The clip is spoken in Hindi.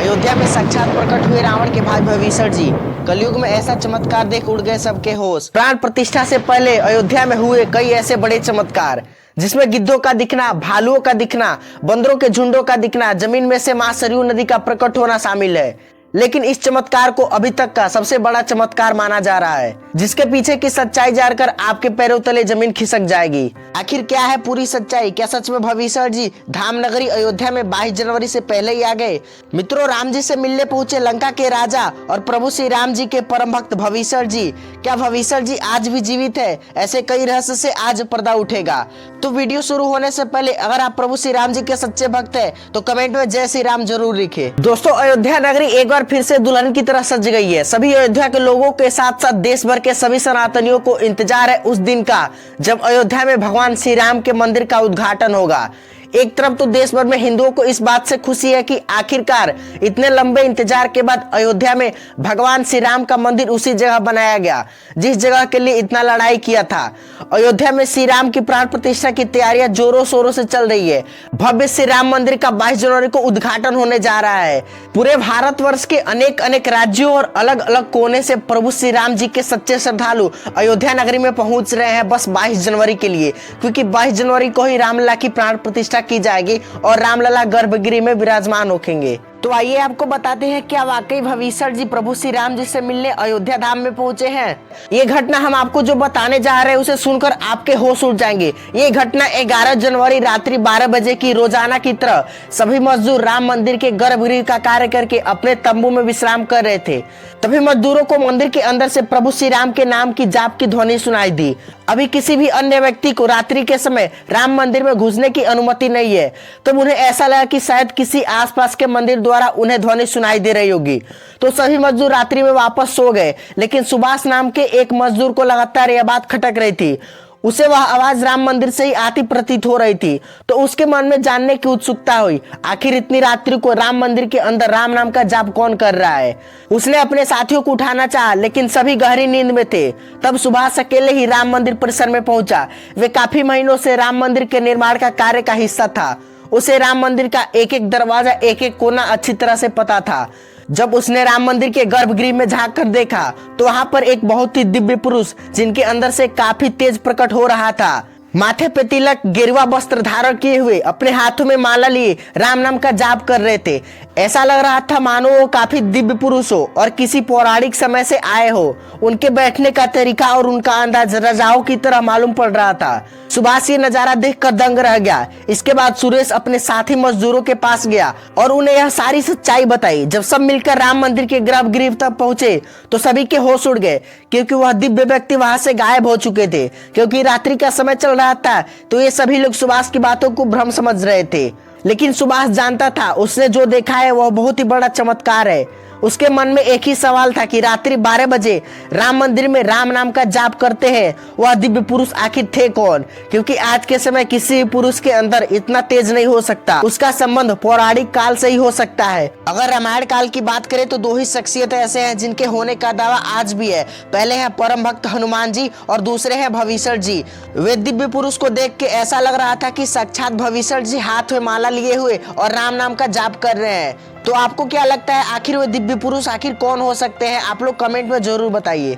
अयोध्या में साक्षात प्रकट हुए रावण के भाई भविष्य जी। कलयुग में ऐसा चमत्कार देख उड़ गए सबके होश। प्राण प्रतिष्ठा से पहले अयोध्या में हुए कई ऐसे बड़े चमत्कार, जिसमें गिद्धों का दिखना, भालुओं का दिखना, बंदरों के झुंडों का दिखना, जमीन में से मां सरयू नदी का प्रकट होना शामिल है। लेकिन इस चमत्कार को अभी तक का सबसे बड़ा चमत्कार माना जा रहा है, जिसके पीछे की सच्चाई जानकर आपके पैरों तले जमीन खिसक जाएगी। आखिर क्या है पूरी सच्चाई? क्या सच में भविष्य जी धाम नगरी अयोध्या में 22 जनवरी से पहले ही आ गए? मित्रों, राम जी से मिलने पहुंचे लंका के राजा और प्रभु श्री राम जी के परम भक्त भविष्य जी। क्या भविष्य जी आज भी जीवित है? ऐसे कई रहस्य से आज पर्दा उठेगा। तो वीडियो शुरू होने से पहले अगर आप प्रभु श्री राम जी के सच्चे भक्त हैं तो कमेंट में जय श्री राम जरूर लिखे। दोस्तों, अयोध्या नगरी एक बार फिर से दुल्हन की तरह सज गई है। सभी अयोध्या के लोगों के साथ साथ देश भर के सभी सनातनियों को इंतजार है उस दिन का, जब अयोध्या में भगवान श्री राम के मंदिर का उद्घाटन होगा। एक तरफ तो देश भर में हिंदुओं को इस बात से खुशी है कि आखिरकार इतने लंबे इंतजार के बाद अयोध्या में भगवान श्री राम का मंदिर उसी जगह बनाया गया जिस जगह के लिए इतना लड़ाई किया था। अयोध्या में श्री राम की प्राण प्रतिष्ठा की तैयारियां जोरों शोरों से चल रही है। भव्य श्री राम मंदिर का 22 जनवरी को उद्घाटन होने जा रहा है। पूरे भारतवर्ष के अनेक अनेक राज्यों और अलग अलग कोने से प्रभु श्री राम जी के सच्चे श्रद्धालु अयोध्या नगरी में पहुंच रहे हैं बस 22 जनवरी के लिए, क्योंकि 22 जनवरी को ही रामलला की प्राण प्रतिष्ठा की जाएगी और रामलला गर्भगृह में विराजमान होंगे। तो आइए आपको बताते हैं क्या वाकई भविष्य जी प्रभु श्री राम जी से मिलने अयोध्या धाम में पहुंचे हैं। ये घटना हम आपको जो बताने जा रहे हैं उसे सुनकर आपके होश उड़ जाएंगे। ये घटना 11 जनवरी रात्रि 12 बजे की रोजाना की तरह सभी मजदूर राम मंदिर के गर्भगृह का कार्य करके अपने तंबू में विश्राम कर रहे थे। तभी मजदूरों को मंदिर के अंदर से प्रभु श्री राम के नाम की जाप की ध्वनि सुनाई दी। अभी किसी भी अन्य व्यक्ति को रात्रि के समय राम मंदिर में घुसने की अनुमति नहीं है। तब उन्हें ऐसा लगा कि शायद किसी आसपास के मंदिर द्वारा उन्हें ध्वनि सुनाई दे रही होगी, तो सभी मजदूर रात्रि में वापस सो गए। लेकिन सुभाष नाम के एक मजदूर को लगातार यह बात खटक रही थी। उसे वह आवाज राम मंदिर से ही आती प्रतीत हो रही थी, तो उसके मन में जानने की उत्सुकता हुई, आखिर इतनी रात्रि को राम मंदिर के अंदर राम नाम का जाप कौन कर रहा है। उसने अपने साथियों को उठाना चाहा, लेकिन सभी गहरी नींद में थे। तब सुभाष अकेले ही राम मंदिर परिसर में पहुंचा। वे काफी महीनों से राम मंदिर के निर्माण का कार्य का हिस्सा था। उसे राम मंदिर का एक एक दरवाजा, एक एक कोना अच्छी तरह से पता था। जब उसने राम मंदिर के गर्भगृह में झांक कर देखा तो वहां पर एक बहुत ही दिव्य पुरुष, जिनके अंदर से काफी तेज प्रकट हो रहा था, माथे पे तिलक, गेरुआ वस्त्र धारण किए हुए, अपने हाथों में माला लिए राम नाम का जाप कर रहे थे। ऐसा लग रहा था मानो वो काफी दिव्य पुरुष हो और किसी पौराणिक समय से आए हो। उनके बैठने का तरीका और उनका अंदाज रजाओं की तरह मालूम पड़ रहा था। सुभाष ये नजारा देखकर दंग रह गया। इसके बाद सुरेश अपने साथी मजदूरों के पास गया और उन्हें यह सारी सच्चाई बताई। जब सब मिलकर राम मंदिर के गर्भगृह तक पहुंचे तो सभी के होश उड़ गए, क्योंकि वह दिव्य व्यक्ति वहां से गायब हो चुके थे। क्योंकि रात्रि का समय चल रहा था तो ये सभी लोग सुभाष की बातों को भ्रम समझ रहे थे। लेकिन सुभाष जानता था उसने जो देखा है वह बहुत ही बड़ा चमत्कार है। उसके मन में एक ही सवाल था कि रात्रि 12 बजे राम मंदिर में राम नाम का जाप करते हैं वह दिव्य पुरुष आखिर थे कौन। क्योंकि आज के समय किसी भी पुरुष के अंदर इतना तेज नहीं हो सकता, उसका संबंध पौराणिक काल से ही हो सकता है। अगर रामायण काल की बात करें तो 2 ही शख्सियत ऐसे हैं जिनके होने का दावा आज भी है। पहले हैं परम भक्त हनुमान जी और दूसरे हैं भविष्य जी। वे दिव्य पुरुष को देख के ऐसा लग रहा था कि साक्षात भविष्य जी हाथ में माला लिए हुए और राम नाम का जाप कर रहे हैं। तो आपको क्या लगता है आखिर वे दिव्य पुरुष आखिर कौन हो सकते हैं? आप लोग कमेंट में जरूर बताइए।